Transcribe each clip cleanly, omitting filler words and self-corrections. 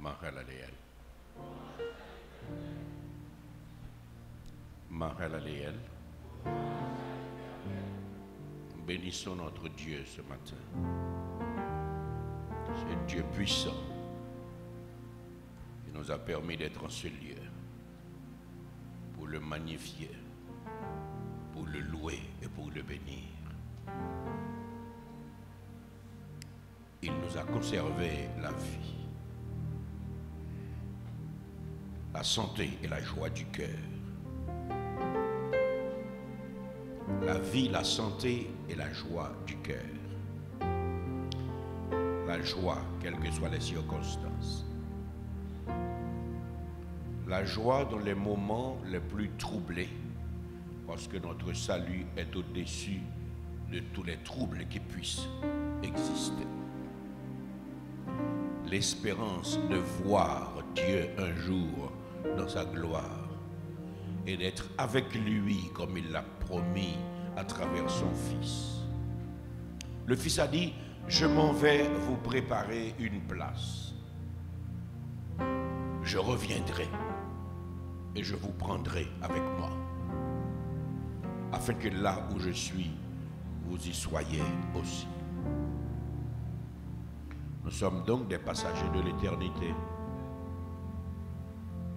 Mahalaleel. Mahalaleel. Bénissons notre Dieu ce matin. C'est Dieu puissant qui nous a permis d'être en ce lieu pour le magnifier, pour le louer et pour le bénir. Il nous a conservé la vie, la santé et la joie du cœur. La vie, la santé et la joie du cœur. La joie, quelles que soient les circonstances. La joie dans les moments les plus troublés, parce que notre salut est au-dessus de tous les troubles qui puissent exister. L'espérance de voir Dieu un jour dans sa gloire et d'être avec lui comme il l'a promis à travers son Fils. Le Fils a dit, je m'en vais vous préparer une place. Je reviendrai et je vous prendrai avec moi, afin que là où je suis, vous y soyez aussi. Nous sommes donc des passagers de l'éternité.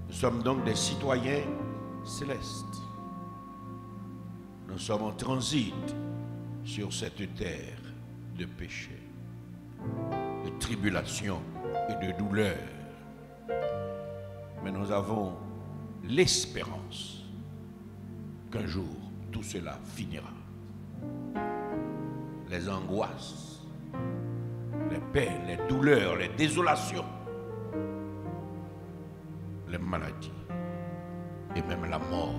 Nous sommes donc des citoyens célestes. Nous sommes en transit sur cette terre de péché, de tribulation et de douleur. Mais nous avons l'espérance qu'un jour tout cela finira. Les angoisses, les peines, les douleurs, les désolations, les maladies et même la mort,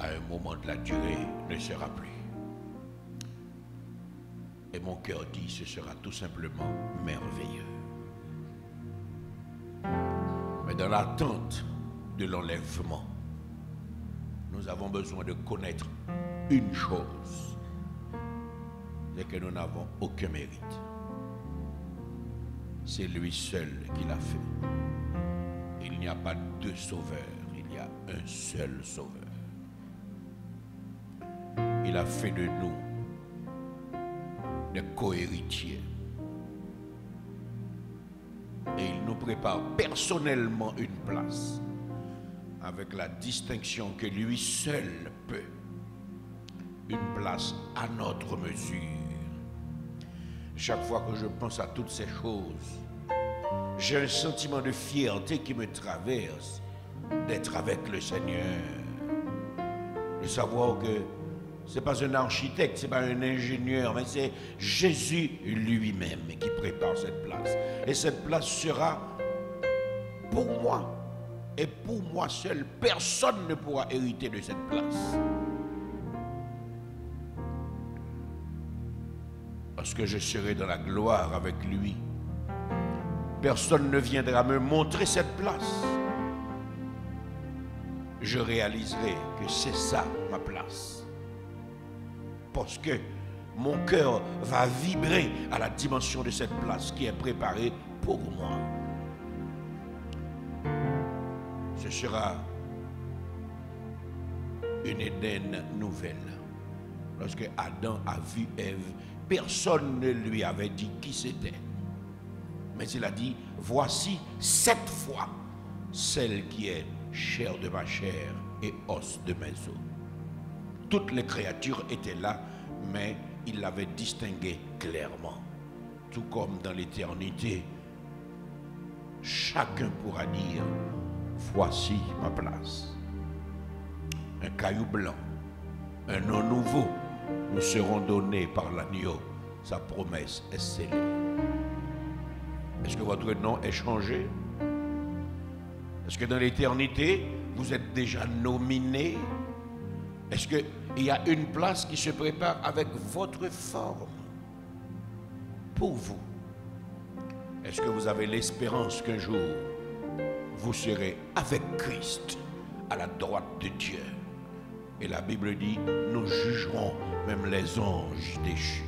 à un moment de la durée, ne sera plus. Et mon cœur dit, ce sera tout simplement merveilleux. Mais dans l'attente de l'enlèvement, nous avons besoin de connaître une chose, c'est que nous n'avons aucun mérite. C'est lui seul qui l'a fait. Il n'y a pas deux sauveurs, il y a un seul sauveur. Il a fait de nous des co-héritiers. Et il nous prépare personnellement une place avec la distinction que lui seul peut. Une place à notre mesure. Chaque fois que je pense à toutes ces choses, j'ai un sentiment de fierté qui me traverse d'être avec le Seigneur. De savoir que ce n'est pas un architecte, ce n'est pas un ingénieur, mais c'est Jésus lui-même qui prépare cette place. Et cette place sera pour moi. Et pour moi seul, personne ne pourra hériter de cette place. Parce que je serai dans la gloire avec lui. Personne ne viendra me montrer cette place. Je réaliserai que c'est ça ma place. Parce que mon cœur va vibrer à la dimension de cette place qui est préparée pour moi. Ce sera une Éden nouvelle. Lorsque Adam a vu Ève, personne ne lui avait dit qui c'était. Mais il a dit, voici cette fois celle qui est chair de ma chair et os de mes os. Toutes les créatures étaient là, mais il l'avait distingué clairement. Tout comme dans l'éternité, chacun pourra dire, voici ma place. Un caillou blanc, un nom nouveau nous seront donnés par l'agneau. Sa promesse est scellée. Est-ce que votre nom est changé? Est-ce que dans l'éternité, vous êtes déjà nominé? Est-ce qu'il y a une place qui se prépare avec votre forme pour vous? Est-ce que vous avez l'espérance qu'un jour, vous serez avec Christ à la droite de Dieu? Et la Bible dit, nous jugerons même les anges déchus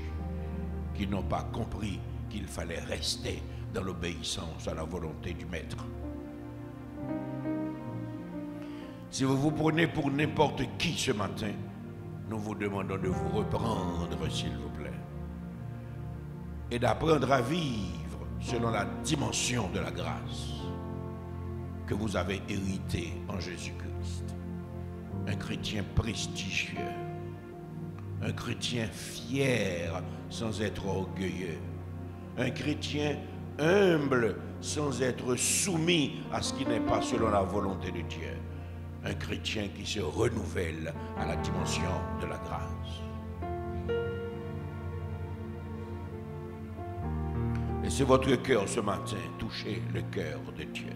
qui n'ont pas compris qu'il fallait rester dans l'obéissance à la volonté du Maître. Si vous vous prenez pour n'importe qui ce matin, nous vous demandons de vous reprendre, s'il vous plaît, et d'apprendre à vivre selon la dimension de la grâce que vous avez héritée en Jésus-Christ. Un chrétien prestigieux, un chrétien fier sans être orgueilleux, un chrétien humble sans être soumis à ce qui n'est pas selon la volonté de Dieu, un chrétien qui se renouvelle à la dimension de la grâce. Laissez votre cœur ce matin toucher le cœur de Dieu.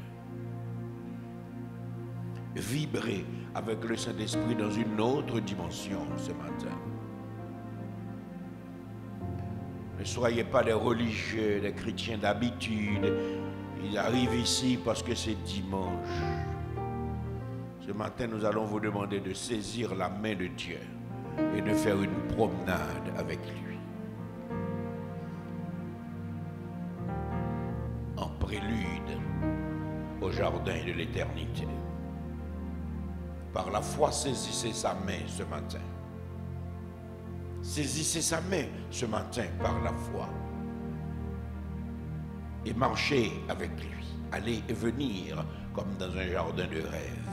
Vibrez avec le Saint-Esprit dans une autre dimension ce matin. Ne soyez pas des religieux, des chrétiens d'habitude. Ils arrivent ici parce que c'est dimanche. Ce matin, nous allons vous demander de saisir la main de Dieu et de faire une promenade avec lui. En prélude au jardin de l'éternité. Par la foi, saisissez sa main ce matin. Saisissez sa main ce matin par la foi. Et marchez avec lui. Allez et venir comme dans un jardin de rêve.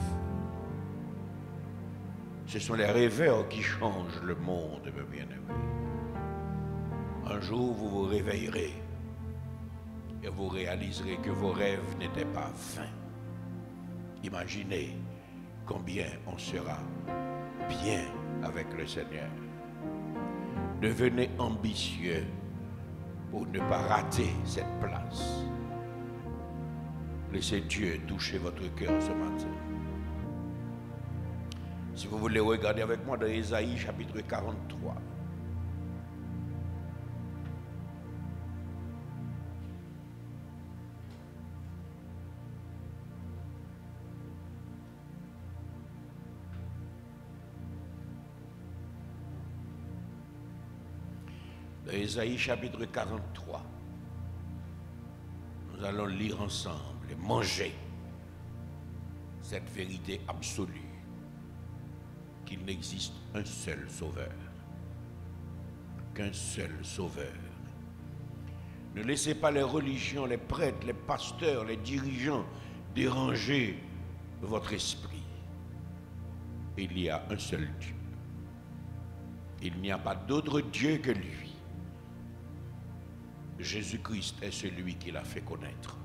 Ce sont les rêveurs qui changent le monde, mes bien-aimés. Un jour, vous vous réveillerez et vous réaliserez que vos rêves n'étaient pas vains. Imaginez combien on sera bien avec le Seigneur. Devenez ambitieux pour ne pas rater cette place. Laissez Dieu toucher votre cœur ce matin. Si vous voulez regarder avec moi dans Ésaïe chapitre 43. Dans Ésaïe chapitre 43, nous allons lire ensemble et manger cette vérité absolue. Qu'il n'existe un seul sauveur, qu'un seul sauveur. Ne laissez pas les religions, les prêtres, les pasteurs, les dirigeants déranger votre esprit. Il y a un seul Dieu. Il n'y a pas d'autre Dieu que lui. Jésus-Christ est celui qui l'a fait connaître.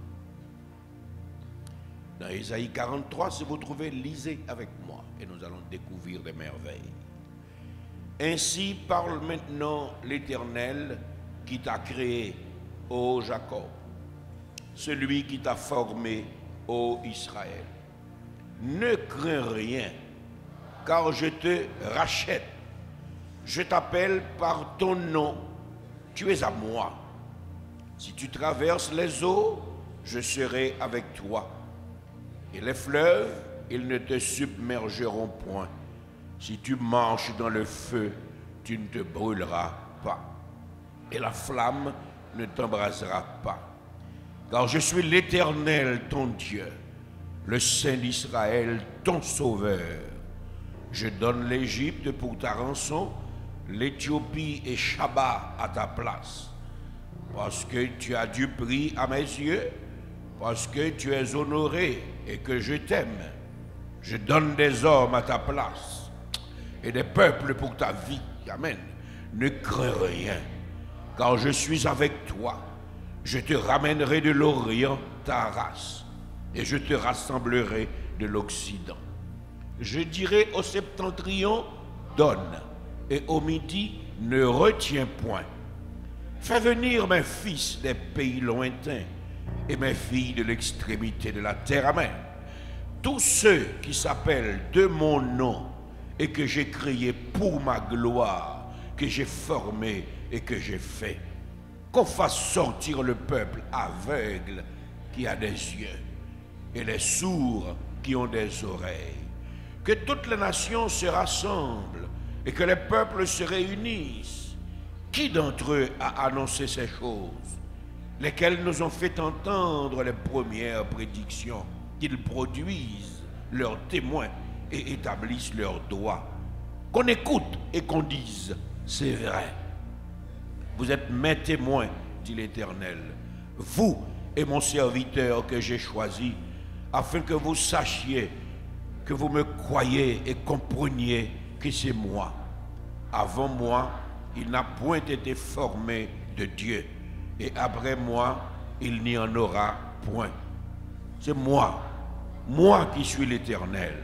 Dans Ésaïe 43, si vous trouvez, lisez avec moi et nous allons découvrir des merveilles. Ainsi parle maintenant l'Éternel qui t'a créé, ô Jacob, celui qui t'a formé, ô Israël. Ne crains rien, car je te rachète. Je t'appelle par ton nom, tu es à moi. Si tu traverses les eaux, je serai avec toi. Et les fleuves, ils ne te submergeront point. Si tu marches dans le feu, tu ne te brûleras pas. Et la flamme ne t'embrasera pas. Car je suis l'Éternel, ton Dieu, le Saint d'Israël, ton Sauveur. Je donne l'Égypte pour ta rançon, l'Éthiopie et Shaba à ta place. Parce que tu as du prix à mes yeux, parce que tu es honoré et que je t'aime. Je donne des hommes à ta place et des peuples pour ta vie. Amen. Ne crains rien, car je suis avec toi. Je te ramènerai de l'Orient, ta race, et je te rassemblerai de l'Occident. Je dirai au septentrion, donne, et au midi, ne retiens point. Fais venir mes fils des pays lointains et mes filles de l'extrémité de la terre. Amen. Tous ceux qui s'appellent de mon nom et que j'ai créé pour ma gloire, que j'ai formé et que j'ai fait. Qu'on fasse sortir le peuple aveugle qui a des yeux et les sourds qui ont des oreilles. Que toutes les nations se rassemblent et que les peuples se réunissent. Qui d'entre eux a annoncé ces choses? lesquels nous ont fait entendre les premières prédictions, qu'ils produisent leurs témoins et établissent leurs droits. Qu'on écoute et qu'on dise, c'est vrai. Vous êtes mes témoins, dit l'Éternel, vous et mon serviteur que j'ai choisi, afin que vous sachiez, que vous me croyez et compreniez que c'est moi. Avant moi, il n'a point été formé de Dieu, et après moi, il n'y en aura point. C'est moi qui suis l'Éternel,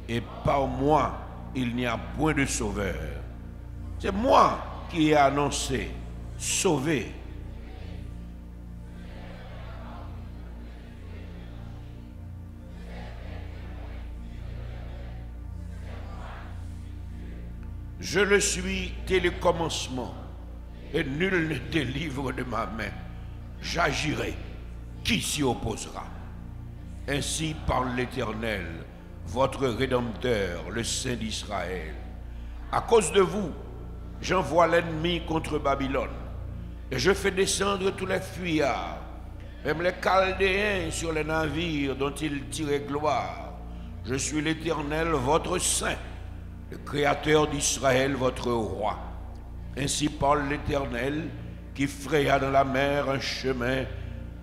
et par moi, il n'y a point de sauveur. C'est moi qui ai annoncé, sauver. Je le suis dès le commencement, et nul ne délivre de ma main. J'agirai. Qui s'y opposera? Ainsi parle l'Éternel, votre Rédempteur, le Saint d'Israël. À cause de vous, j'envoie l'ennemi contre Babylone, et je fais descendre tous les fuyards, même les Chaldéens sur les navires dont ils tiraient gloire. Je suis l'Éternel, votre Saint, le Créateur d'Israël, votre roi. Ainsi parle l'Éternel, qui fraya dans la mer un chemin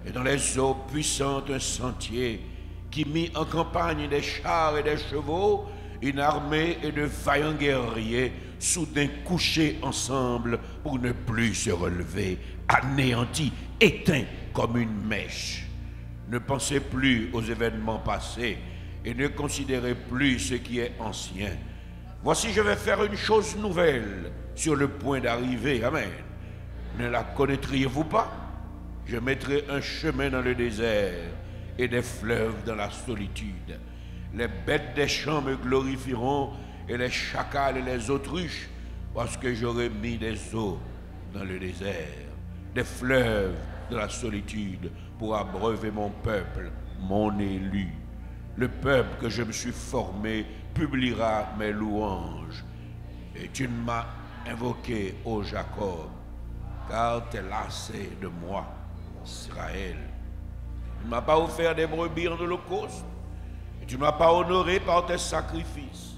et dans les eaux puissantes un sentier, qui mit en campagne des chars et des chevaux, une armée et de vaillants guerriers, soudain couchés ensemble pour ne plus se relever, anéantis, éteints comme une mèche. Ne pensez plus aux événements passés et ne considérez plus ce qui est ancien. Voici, je vais faire une chose nouvelle sur le point d'arriver. Amen. Ne la connaîtriez-vous pas? Je mettrai un chemin dans le désert et des fleuves dans la solitude. Les bêtes des champs me glorifieront et les chacals et les autruches, parce que j'aurai mis des eaux dans le désert, des fleuves dans la solitude pour abreuver mon peuple, mon élu. Le peuple que je me suis formé publiera mes louanges. Et tu ne m'as invoqué, ô Jacob, car tu es lassé de moi, Israël. Tu ne m'as pas offert des brebis en holocauste, et tu ne m'as pas honoré par tes sacrifices.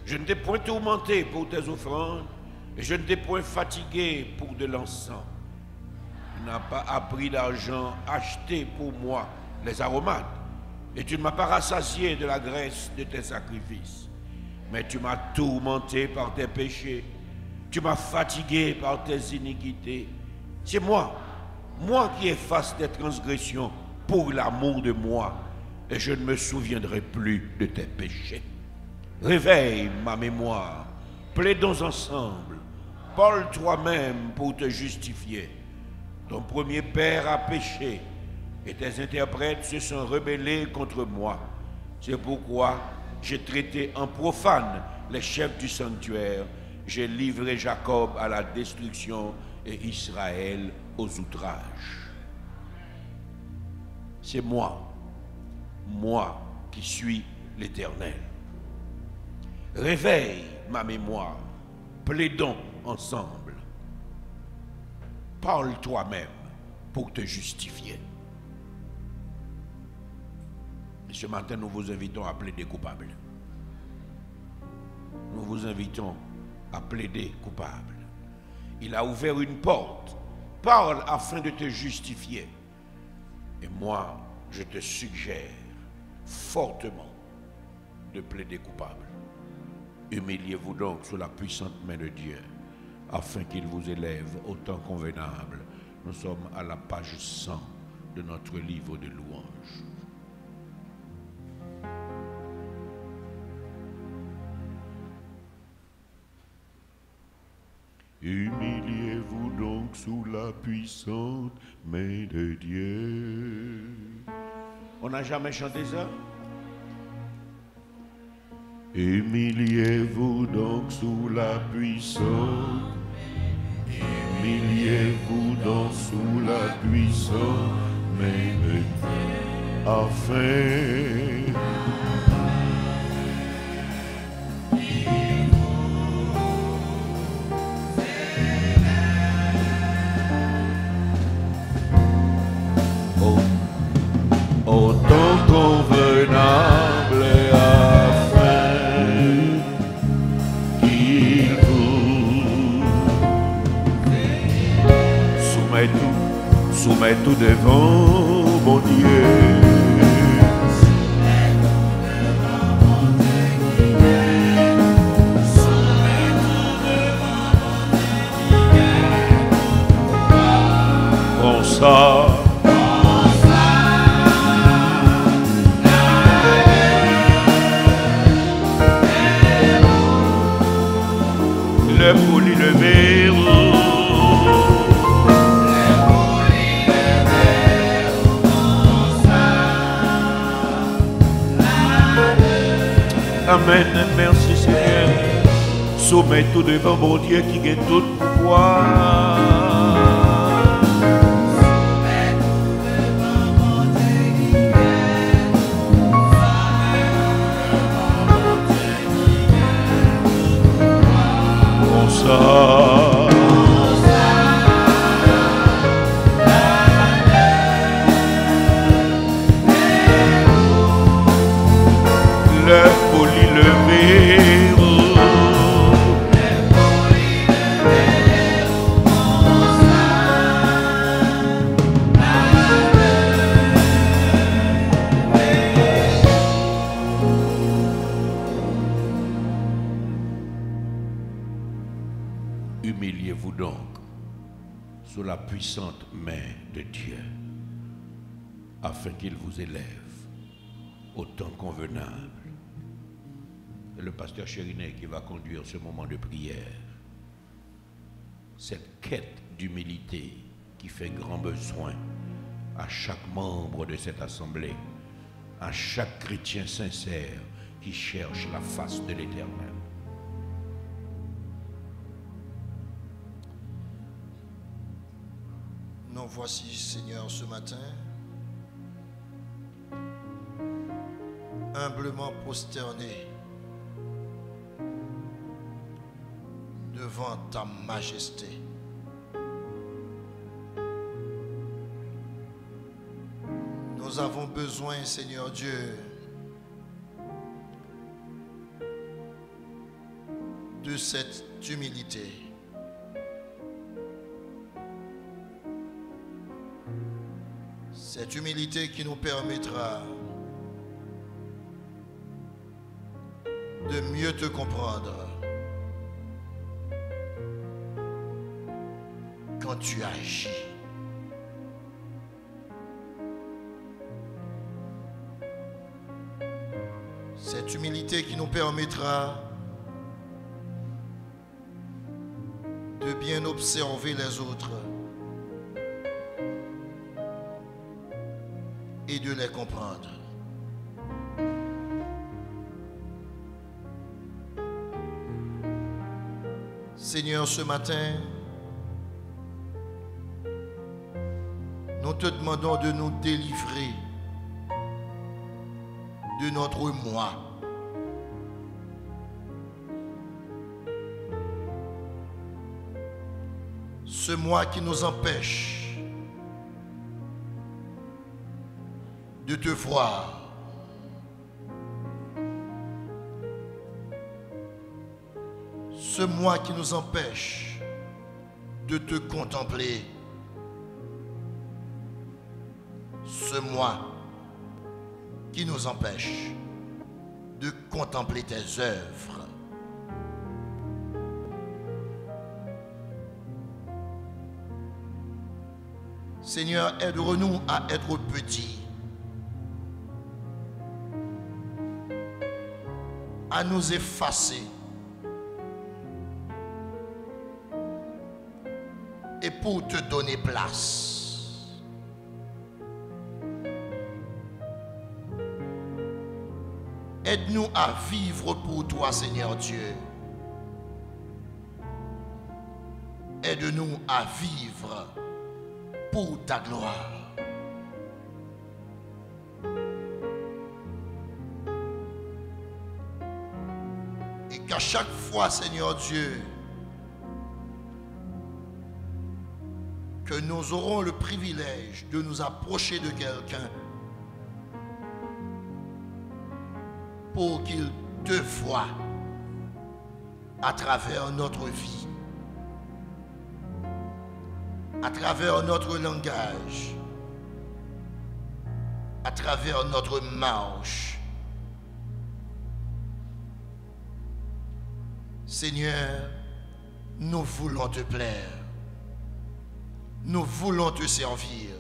Je ne t'ai point tourmenté pour tes offrandes, et je ne t'ai point fatigué pour de l'encens. Tu n'as pas appris d'argent acheté pour moi les aromates, et tu ne m'as pas rassasié de la graisse de tes sacrifices. Mais tu m'as tourmenté par tes péchés, tu m'as fatigué par tes iniquités. C'est moi qui efface tes transgressions pour l'amour de moi, et je ne me souviendrai plus de tes péchés. Réveille ma mémoire, plaidons ensemble, parle toi-même pour te justifier. Ton premier père a péché, et tes interprètes se sont rebellés contre moi. C'est pourquoi j'ai traité en profane les chefs du sanctuaire. J'ai livré Jacob à la destruction et Israël aux outrages. C'est moi qui suis l'Éternel. Réveille ma mémoire, plaidons ensemble. Parle toi-même pour te justifier. Et ce matin, nous vous invitons à plaider coupable. Nous vous invitons à plaider coupable. Il a ouvert une porte. Parle afin de te justifier. Et moi, je te suggère fortement de plaider coupable. Humiliez-vous donc sous la puissante main de Dieu, afin qu'il vous élève au temps convenable. Nous sommes à la page 100 de notre livre de louanges. Humiliez-vous donc sous la puissante main de Dieu. On n'a jamais chanté ça? Humiliez-vous donc sous la puissante. Humiliez-vous donc sous la puissante main de Dieu. Afin devant mon Dieu. Prends ça. Le poli le verrou. Amen, merci Seigneur. Soumets tout devant mon Dieu qui gagne tout pouvoir. Le poli le verrou. Humiliez-vous donc sous la puissante main de Dieu, afin qu'il vous élève au temps convenable. C'est le pasteur Chérinet qui va conduire ce moment de prière. Cette quête d'humilité qui fait grand besoin à chaque membre de cette assemblée, à chaque chrétien sincère qui cherche la face de l'Éternel. Nous voici, Seigneur, ce matin, humblement prosternés devant ta majesté. Nous avons besoin, Seigneur Dieu, de cette humilité. Cette humilité qui nous permettra de mieux te comprendre quand tu agis. Cette humilité qui nous permettra de bien observer les autres et de les comprendre. Seigneur, ce matin, nous te demandons de nous délivrer de notre moi. Ce moi qui nous empêche de te voir. Ce moi qui nous empêche de te contempler. Ce moi qui nous empêche de contempler tes œuvres. Seigneur, aide-nous à être petits, à nous effacer et pour te donner place. Aide-nous à vivre pour toi, Seigneur Dieu. Aide-nous à vivre pour ta gloire. Et qu'à chaque fois, Seigneur Dieu, que nous aurons le privilège de nous approcher de quelqu'un pour qu'il te voie à travers notre vie, à travers notre langage, à travers notre marche. Seigneur, nous voulons te plaire. Nous voulons te servir.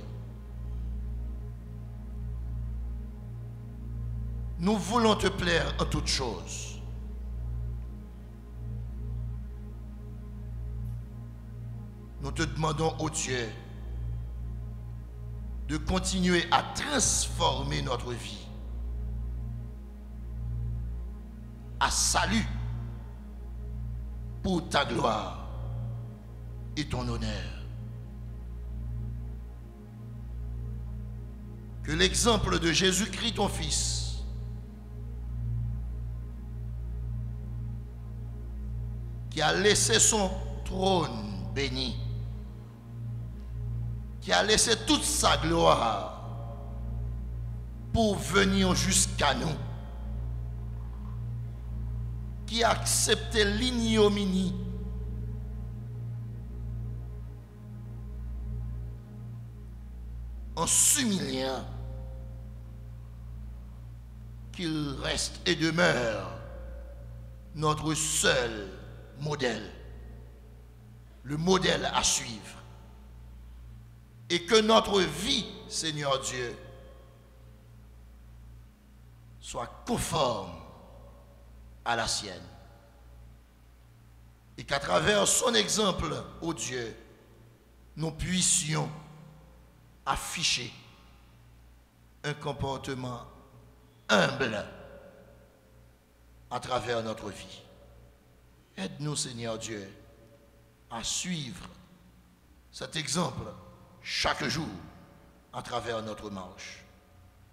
Nous voulons te plaire en toutes choses. Nous te demandons, ô Dieu, de continuer à transformer notre vie à salut pour ta gloire et ton honneur. Que l'exemple de Jésus-Christ, ton Fils, qui a laissé son trône béni, qui a laissé toute sa gloire pour venir jusqu'à nous, qui a accepté l'ignominie en s'humiliant, qu'il reste et demeure notre seul modèle, le modèle à suivre. Et que notre vie, Seigneur Dieu, soit conforme à la sienne. Et qu'à travers son exemple, ô Dieu, nous puissions afficher un comportement humble à travers notre vie. Aide-nous, Seigneur Dieu, à suivre cet exemple chaque jour à travers notre marche.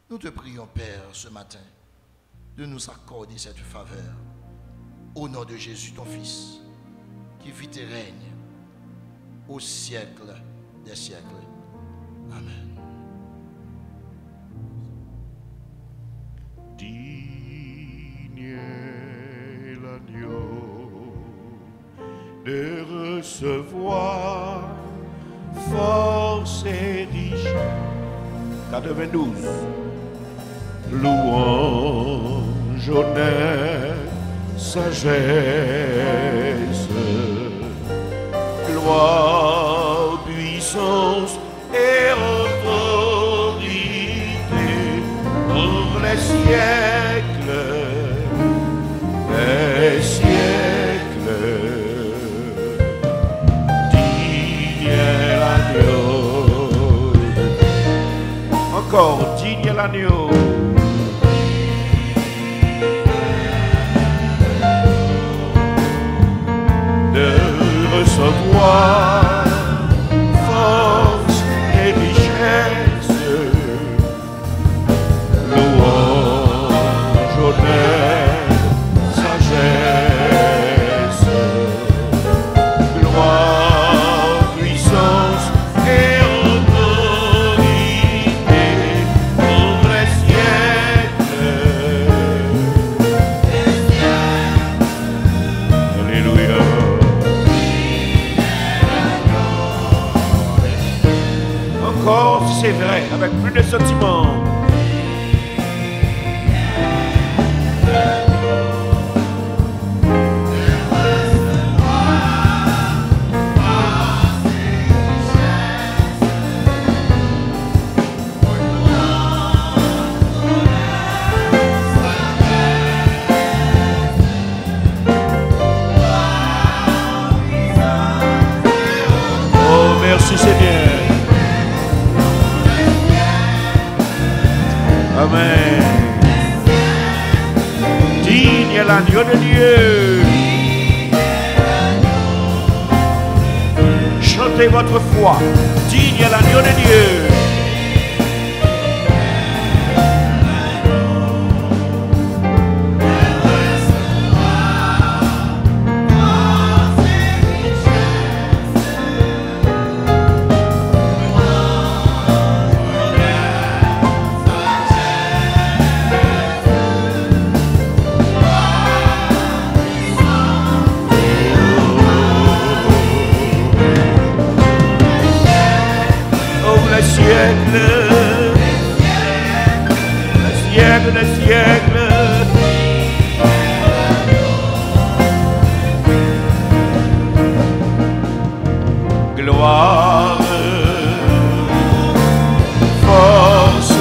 Nous te prions, Père, ce matin, de nous accorder cette faveur au nom de Jésus, ton Fils, qui vit et règne au siècle des siècles. Amen. Digne est l'agneau de recevoir force et richesse. 92. Louange, honneur, sagesse, gloire, puissance et autorité pour les siècles, les siècles. Digne est l'agneau. Encore, digne est l'agneau. Recevoir force et richesse, louange, honneur, sagesse, gloire, puissance et autorité pour les siècles. Alléluia. Encore si c'est vrai, avec plus de sentiments. Oh, merci Seigneur. Amen. Digne est l'agneau de Dieu. Chantez votre foi. Digne est l'agneau de Dieu. Ciel. siècles des siècles. Gloire, force,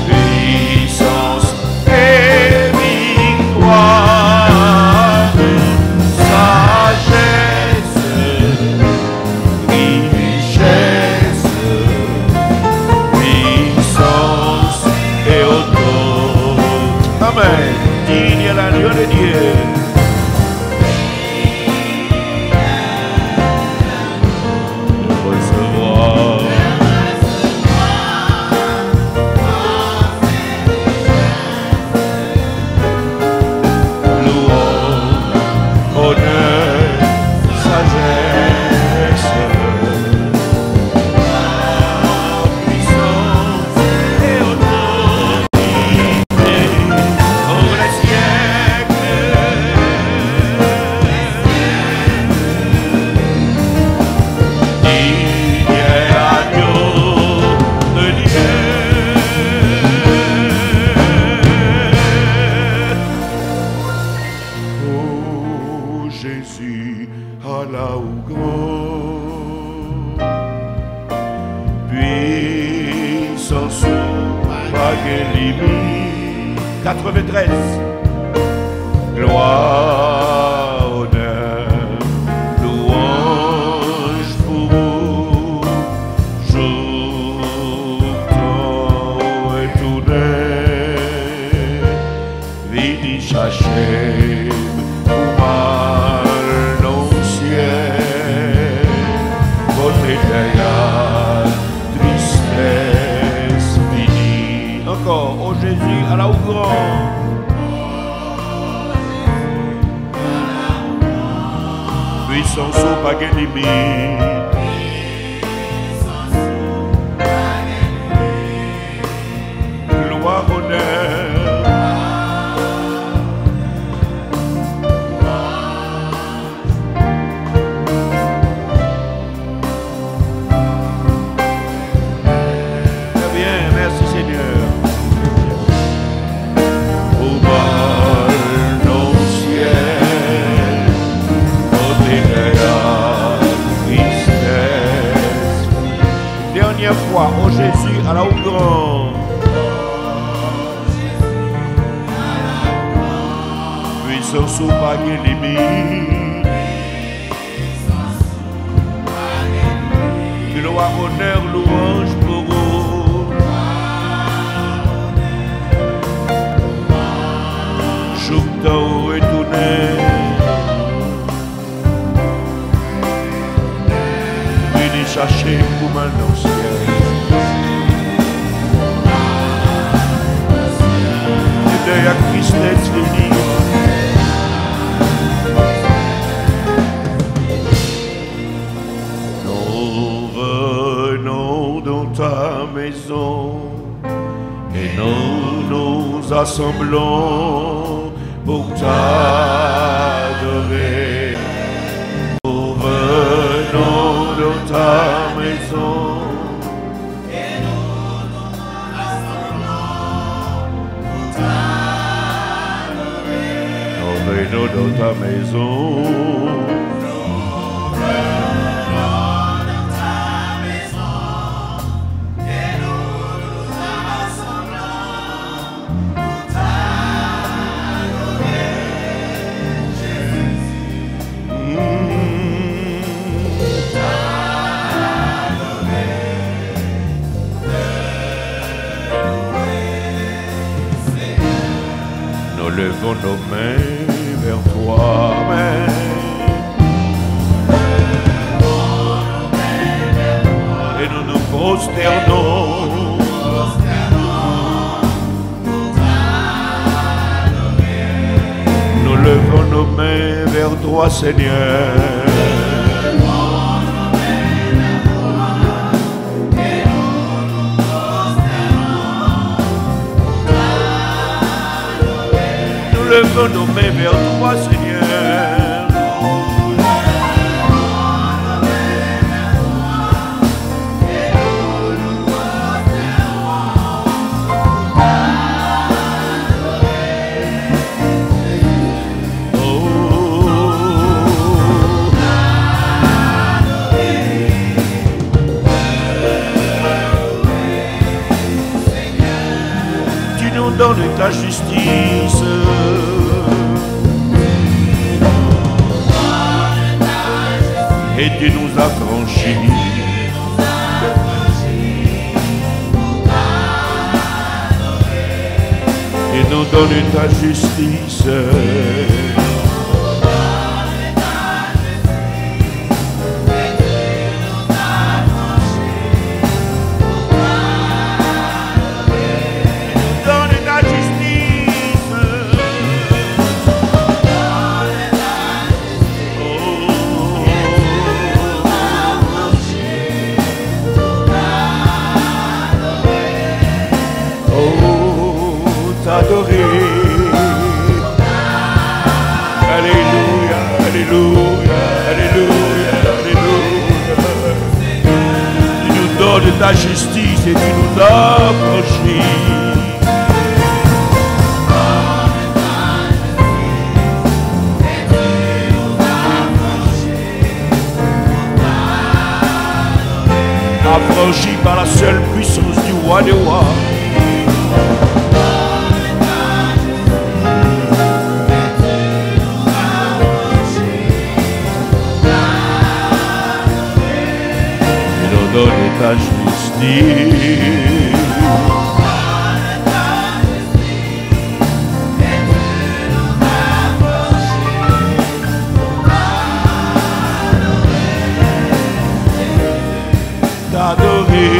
puissance et victoire, sagesse, richesse, puissance et autorité. Amen. Digne est l'agneau de Dieu. Assemblons pour t'adorer. Nous venons dans ta maison et nous nous rassemblons pour t'adorer. Nous venons dans ta maison. Levons nos mains vers toi, et nous nous prosternons. Nous levons nos mains vers toi, Seigneur. Levons nos mains vers toi, Seigneur. nous donnes ta justice. Et tu nous as franchis. Et nous donnes ta justice. Alléluia, alléluia, alléluia, alléluia. Tu nous donnes ta justice et tu nous as franchis. Affranchis par la seule puissance du roi des rois. Donne ta justice. T'adorer.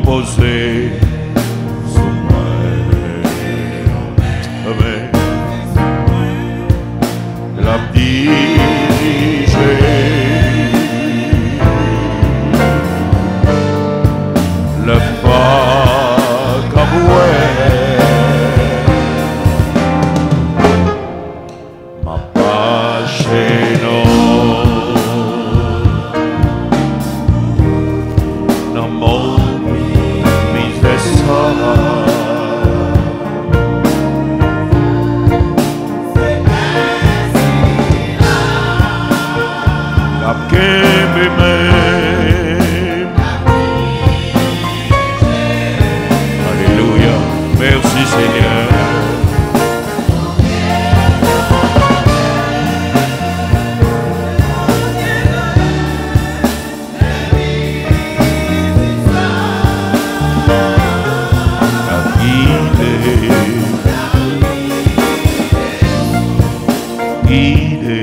Posé sous moi, la diriger, le pas comme ma page non. Alléluia, merci Seigneur. Guidé.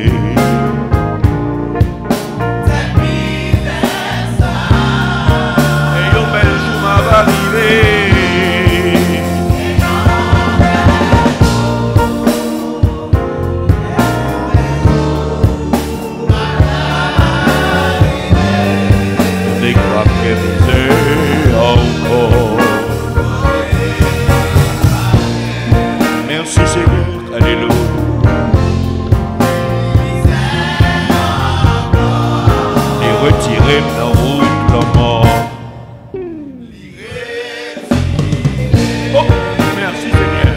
Merci Seigneur, alléluia. Et retirez la route la mort. Oh, merci Seigneur.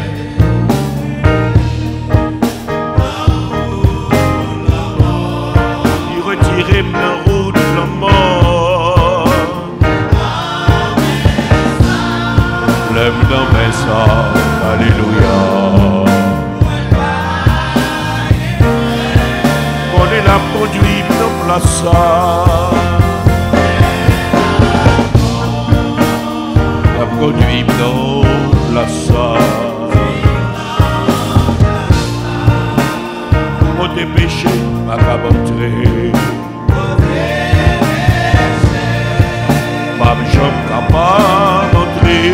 Et retirez la route la mort. Lève dans mes sangs, alléluia. La conduit dans place, la conduit dans place. Pour tes péchés, ma cabotée, ma jambe capable d'entrer.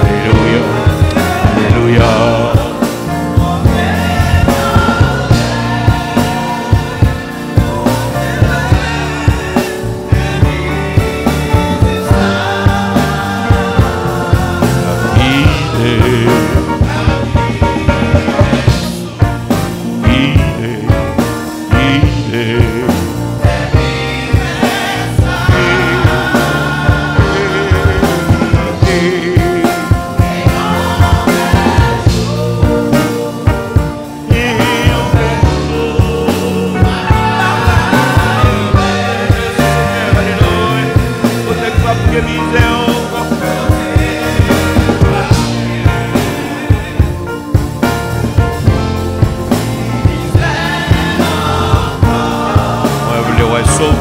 Alléluia, alléluia.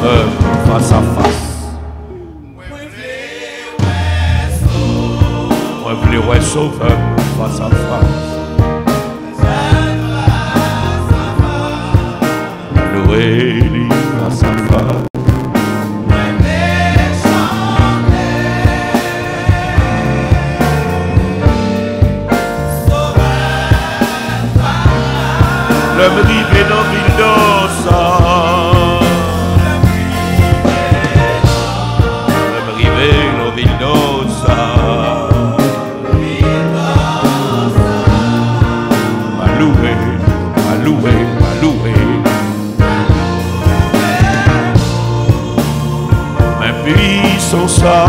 sauveur face à face. Moi, je ouais sauveur face à face. Loué-lui face à face. Le rivé dans Vildosa. Le rivé dans Vildosa. Maloué, maloué, maloué. Mais puissant ça.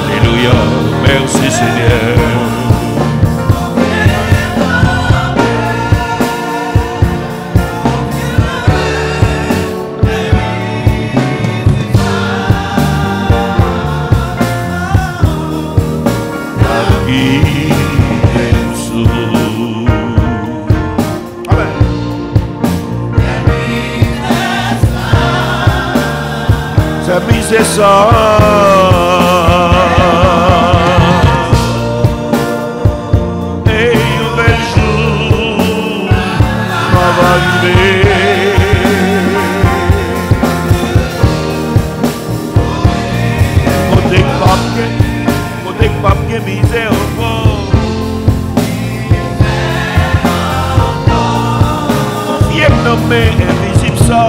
Alléluia, merci Seigneur. C'est ça. Et un bel jour va arriver. Côté papier, misère encore. Viens nommer invisible ça.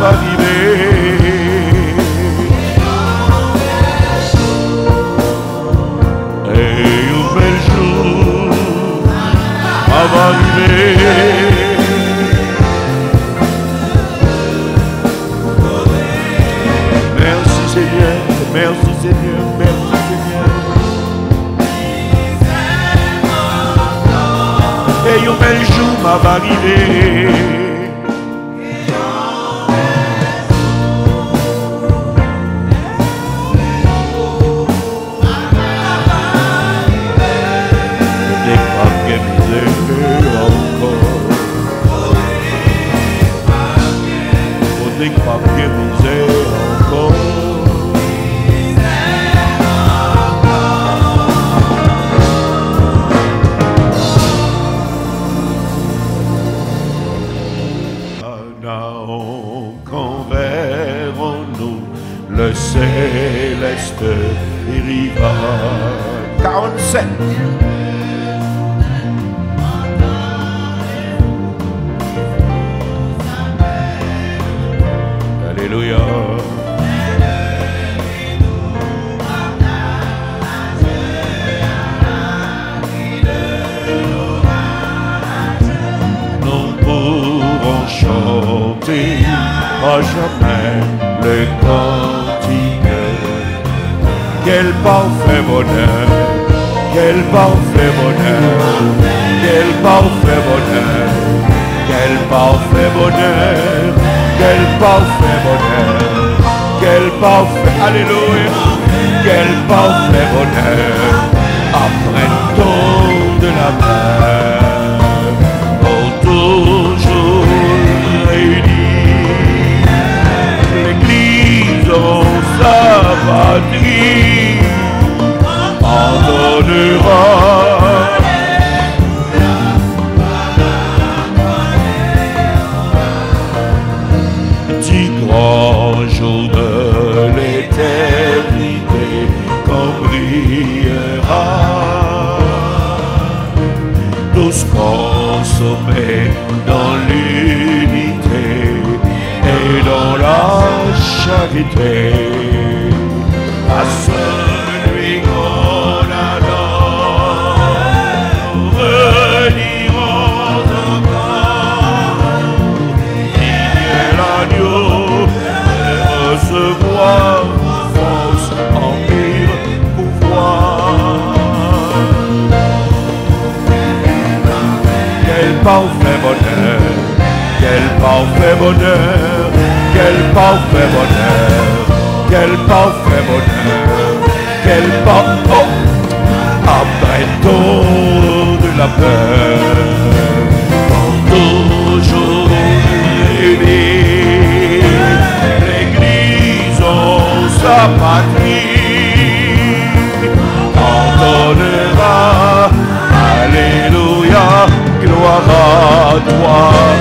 Va arriver. Et un bel jour va arriver. Merci Seigneur, merci Seigneur, merci Seigneur. Et un bel jour va arriver. Papier misère encore. Quand verrons-nous le céleste rival? 47. Alléluia. Nous pourrons chanter à jamais le cantique. Quel parfait bonheur, quel parfait bonheur, quel parfait bonheur, quel parfait bonheur. Quel parfait bonheur, quel parfait, alléluia, quel parfait bonheur, après le temps de la mer, pour toujours réunis, l'Église en sa patrie, pardonnera. Grand jour de l'éternité, quand brillera tous consommés dans l'unité et dans la charité. À celui qu'on adore, nous renirons encore. Il est l'agneau. Recevoir parfait bonheur, quel parfait bonheur, quel parfait bonheur, quel parfait bonheur, quel parfait oh, après tout de la peur, pour toujours unis, l'Église en sa patrie, entonnera, alléluia, gloire à toi.